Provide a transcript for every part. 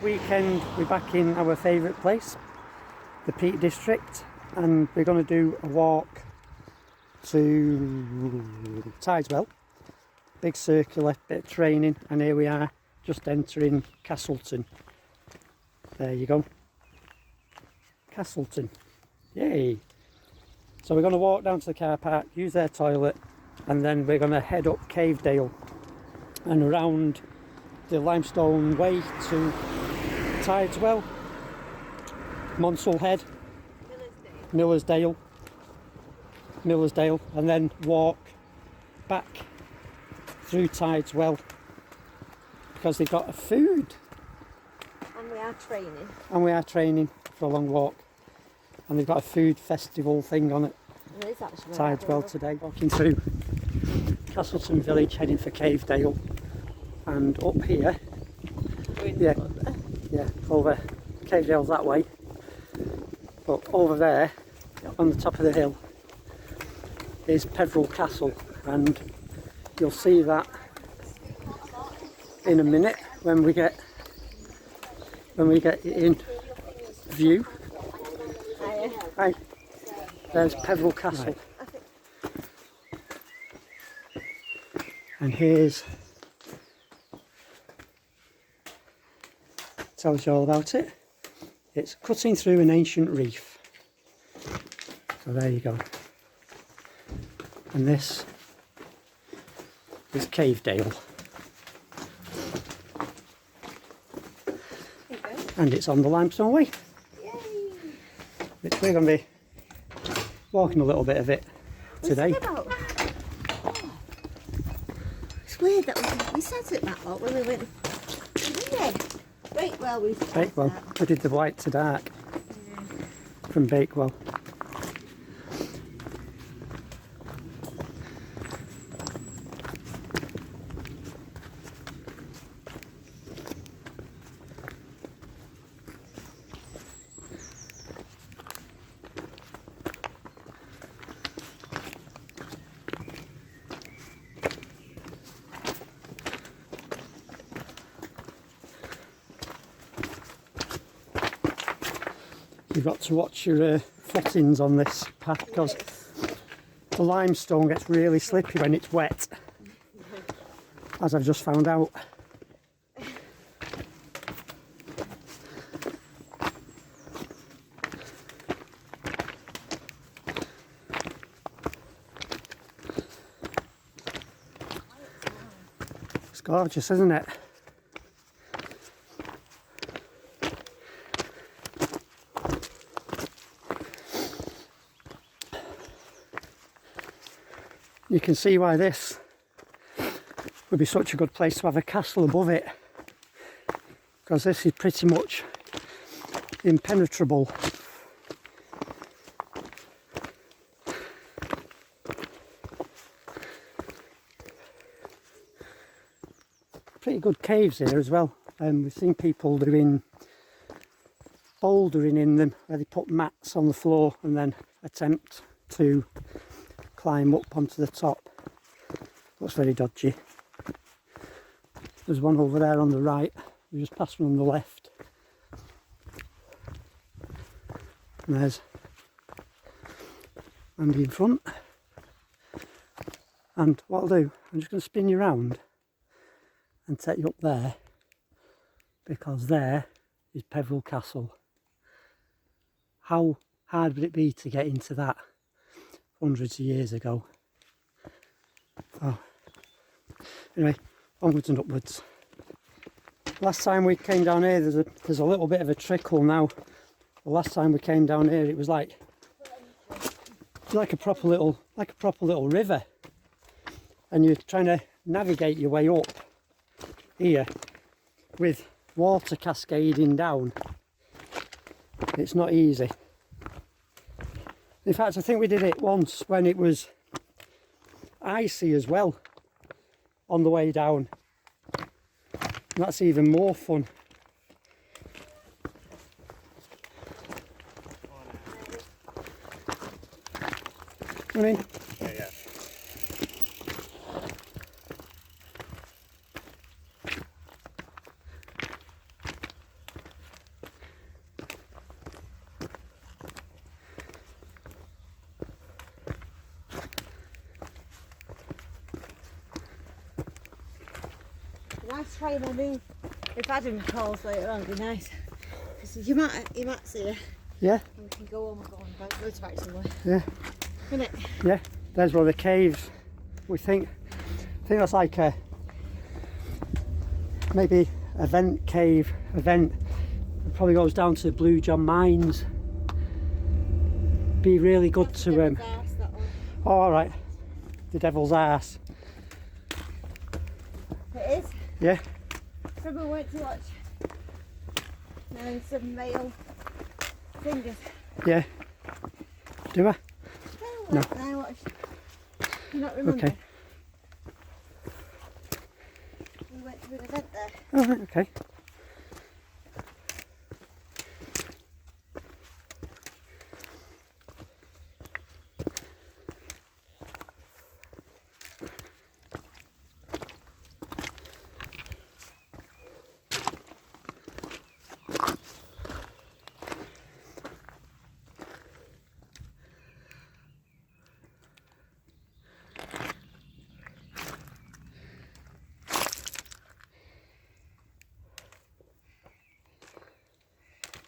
Weekend, we're back in our favourite place, the Peak District, and we're going to do a walk to Tideswell. Big circular bit of training, and here we are just entering Castleton. There you go, Castleton, yay! So we're going to walk down to the car park, use their toilet, and then we're going to head up Cavedale and around the limestone way to Tideswell, Monsell Head, Millersdale, and then walk back through Tideswell because they've got a food. And we are training. And we are training for a long walk. And they've got a food festival thing on it. It is actually Tideswell today. Walking through Castleton village, heading for Cavedale, and up here, yeah, over Cavedale's that way, but over there on the top of the hill is Peveril Castle, and you'll see that in a minute when we get it in view. Hi. There's Peveril Castle. Right. And here's, tells you all about it. It's cutting through an ancient reef. So there you go. And this is Cavedale. And it's on the limestone way. Yay. Which we're going to be walking a little bit of it today. It's weird that we said it that lot when we went. Bakewell we said. Bakewell. We did the white to dark from Bakewell. You've got to watch your footings on this path because the limestone gets really slippy when it's wet, as I've just found out. It's gorgeous, isn't it? You can see why this would be such a good place to have a castle above it, because this is pretty much impenetrable. Pretty good caves here as well. We've seen people doing bouldering in them, where they put mats on the floor and then attempt to climb up onto the top. Looks very dodgy. There's one over there on the right. We just passed one on the left. And there's Andy in front. And what I'll do, I'm just going to spin you around and take you up there, because there is Peveril Castle. How hard would it be to get into that hundreds of years ago? Oh. Anyway, onwards and upwards. Last time we came down here, there's a little bit of a trickle now. The last time we came down here, it was like a proper little river, and you're trying to navigate your way up here with water cascading down. It's not easy. In fact, I think we did it once when it was icy as well on the way down. And that's even more fun. Come in. Yeah. let's try my new. If Adam calls later on, it'd be nice. Because you might see her. Yeah. And we can go home and go to back somewhere. Yeah. Isn't it? Yeah. There's one of the caves. We think. I think that's like a maybe cave event. It probably goes down to the Blue John mines. Be really good That's to Devil's Arse, that one. Oh, all right. The Devil's Arse. It is. Yeah. Remember we went to watch some male singers. Yeah. Do I? No. I watched. Do you not remember? Okay. We went to an event there. All right. Okay.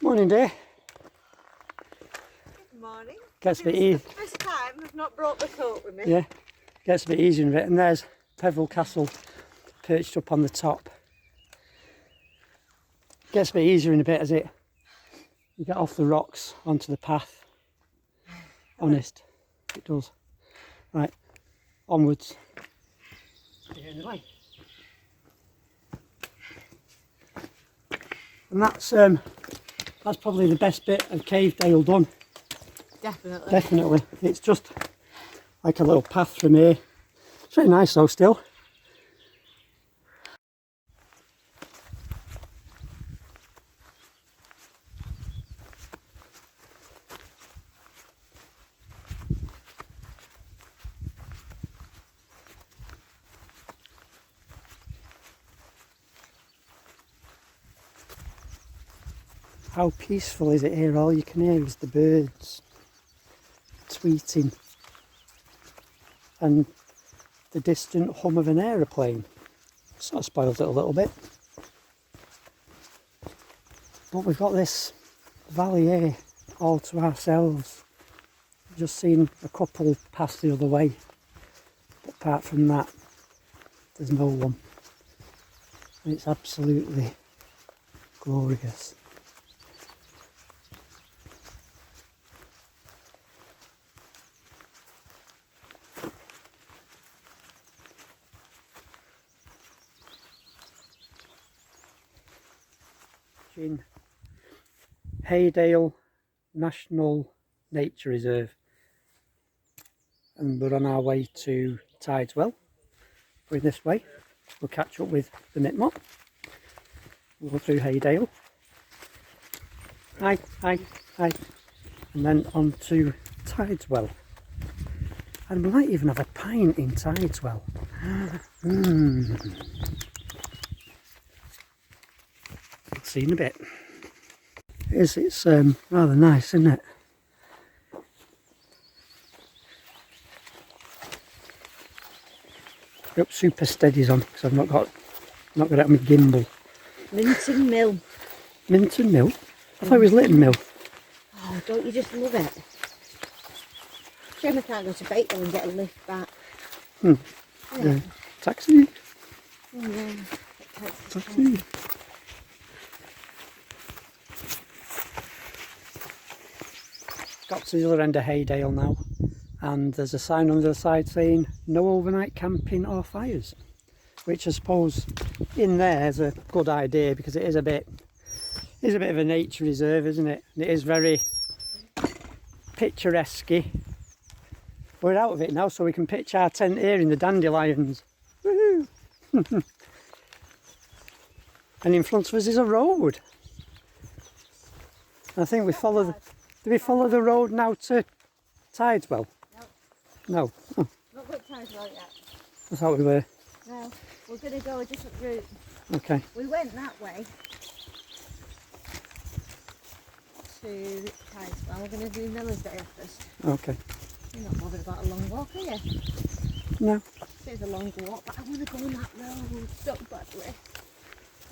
Morning, dear. Good morning. Gets a bit easy. This time I've not brought the coat with me. Yeah. Gets a bit easier in a bit. And there's Peveril Castle perched up on the top. Gets a bit easier in a bit as you get off the rocks onto the path. Honest, it does. Right, onwards. And that's probably the best bit of Cavedale done. Definitely. Definitely. It's just like a little path from here. It's very nice though still. How peaceful is it here? All you can hear is the birds tweeting and the distant hum of an aeroplane. Sort of spoiled it a little bit. But we've got this valley here all to ourselves. Just seen a couple pass the other way. But apart from that, there's no one. And it's absolutely glorious. In Haydale National Nature Reserve, and we're on our way to Tideswell. Going this way, we'll catch up with the Mitmot. We'll go through Haydale. Hi, hi, hi. And then on to Tideswell. And we might even have a pint in Tideswell. See in a bit. It's rather nice, isn't it? Got super steadies on because I've not got it on my gimbal. Minton Mill. Minton Mill? I thought it was Lytton Mill. Oh, don't you just love it? Shame I can't go to Batewell and get a lift back. Yeah. Taxi. Oh, yeah. Taxi. Got to the other end of Haydale now, and there's a sign on the other side saying no overnight camping or fires, which I suppose in there is a good idea because it is a bit of a nature reserve, isn't it? And it is very picturesque. We're out of it now, so we can pitch our tent here in the dandelions. Woohoo! And in front of us is a road. I think we follow the... Do we follow the road now to Tideswell? No. Oh, Not got Tideswell yet. I thought we were. No, we're going to go a different route. Okay. We went that way to Tideswell. We're going to do Miller's Day first. Okay. You're not bothered about a long walk, are you? No. It's a long walk, but I want to go on that road so badly.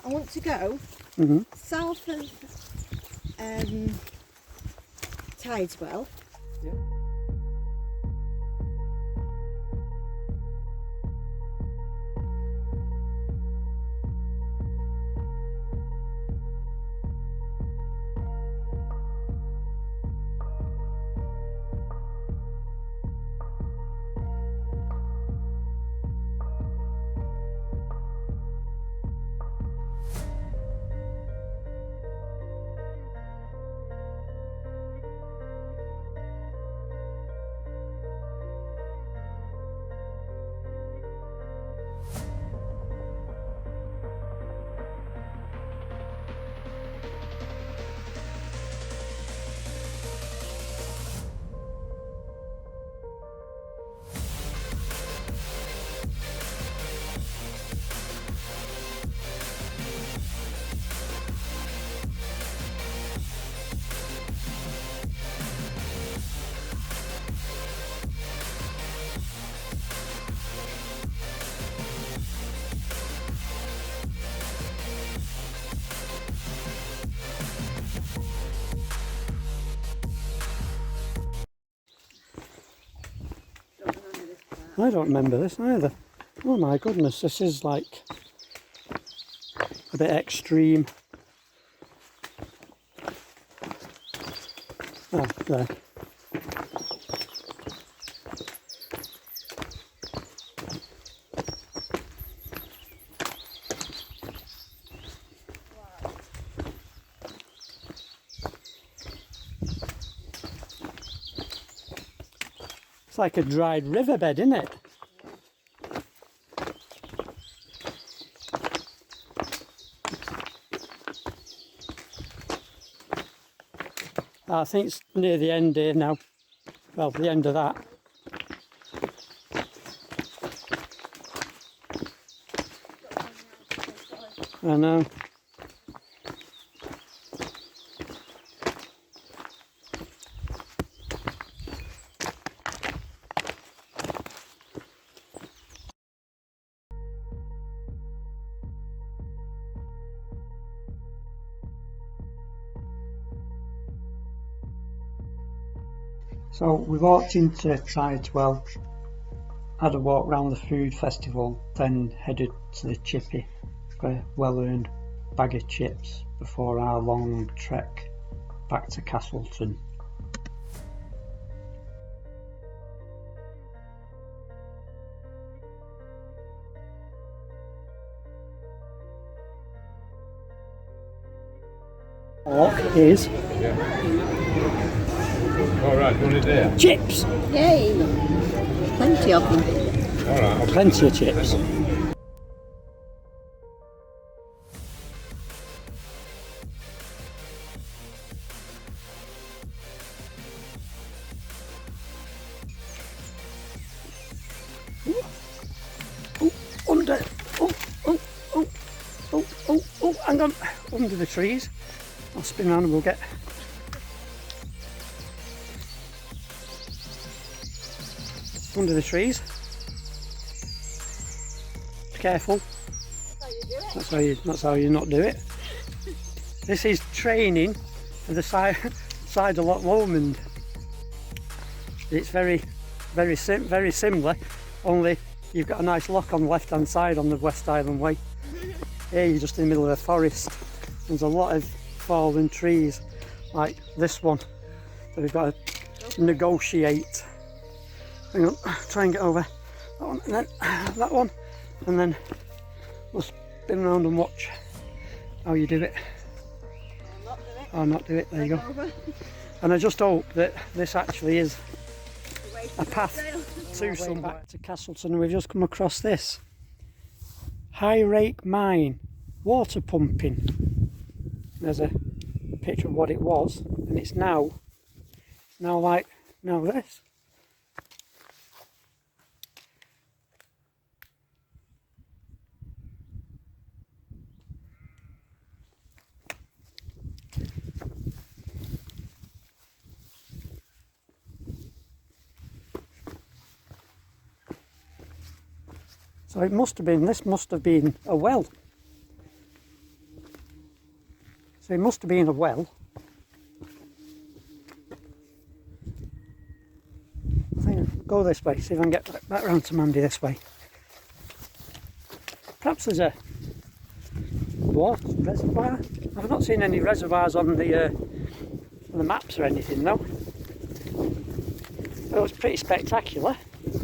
I want to go south of Tideswell. Yeah. I don't remember this either. Oh my goodness, this is like a bit extreme. Oh, there. It's like a dried riverbed, isn't it? I think it's near the end here now. Well, the end of that. I know. So we walked into Tideswell, had a walk round the food festival, then headed to the chippy for a well-earned bag of chips before our long trek back to Castleton. Walk is Alright, put it there. chips! Yay! Plenty of them. Alright, Plenty of chips. Under, hang on, under the trees. I'll spin around and we'll get. Under the trees. Be careful. That's how you not do it. This is training for the side of Loch Lomond. It's very similar, only you've got a nice lock on the left hand side on the West Island Way. Here you're just in the middle of a forest. There's a lot of fallen trees like this one that we've got to negotiate. Hang on, try and get over that one and then that one, and then we'll spin around and watch how you do it. Or not do it, there you go. And I just hope that this actually is a path to somewhere. Back to Castleton, we've just come across this High Rake Mine water pumping. There's a picture of what it was, and it's now like this. So it must have been, this must have been a well. So it must have been a well. I think I'll go this way, see if I can get back round to Mandy this way. Perhaps there's a water reservoir. I've not seen any reservoirs on the maps or anything though. But it was pretty spectacular. I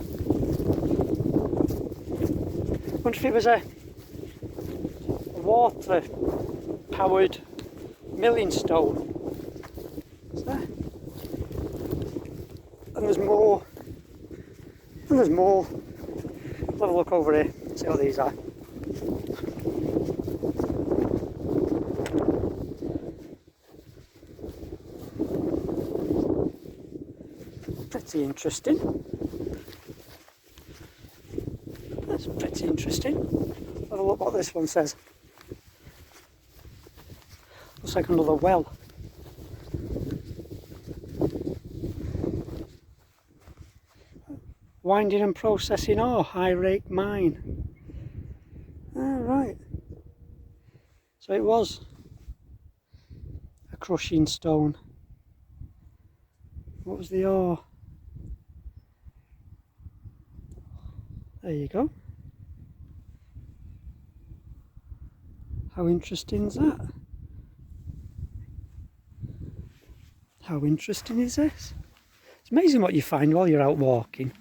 wonder if it was a water powered milling stone. Is there? And there's more. And there's more. Let's have a look over here, see what these are. Pretty interesting. That's pretty interesting. Have a look what this one says. Looks like another well. Winding and processing ore, high rake mine. Right. So it was a crushing stone. What was the ore? There you go. How interesting is that? How interesting is this? It's amazing what you find while you're out walking.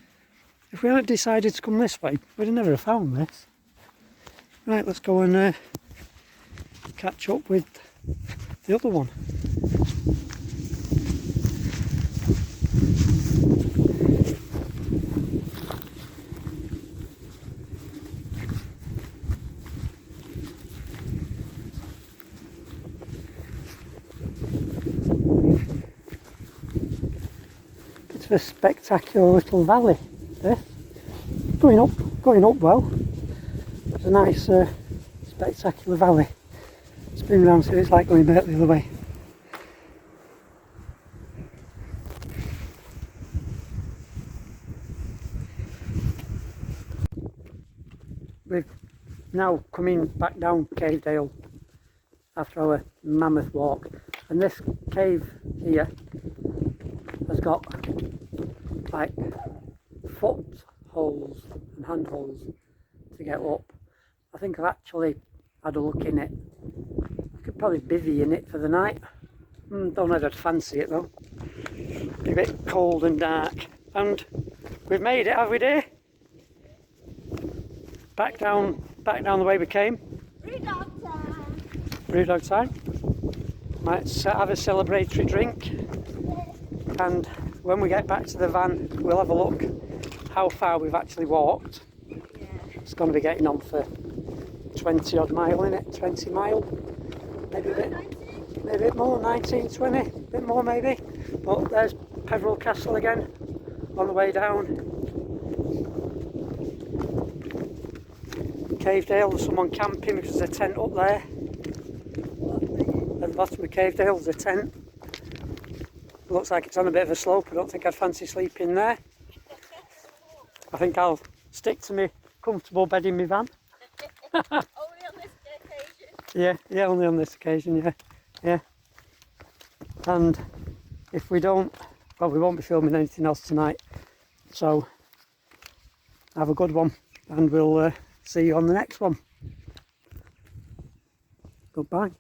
If we hadn't decided to come this way, we'd have never found this. Right, let's go and catch up with the other one. It's a spectacular little valley, this. Going up well. It's a nice spectacular valley. Spin round so it's like going back the other way. We've now coming back down Cavedale after our mammoth walk, and this cave here has got like footholds and handholds to get up. I think I've actually had a look in it. I could probably bivvy in it for the night. Don't know if I'd fancy it though. Be a bit cold and dark. And we've made it, have we, dear? Back down the way we came. Brewdog time. Brewdog time. Might have a celebratory drink. And when we get back to the van, we'll have a look how far we've actually walked. Yeah. It's going to be getting on for 20 odd mile, innit? 20 mile, maybe a bit more, 19, 20, a bit more maybe. But there's Peveril Castle again on the way down. Cavedale, there's someone camping because there's a tent up there. At the bottom of Cavedale there's a tent. Looks like it's on a bit of a slope. I don't think I'd fancy sleeping there. I think I'll stick to my comfortable bed in my van. Only on this occasion. Yeah, only on this occasion, yeah. And if we don't, well, we won't be filming anything else tonight. So, have a good one, and we'll see you on the next one. Goodbye.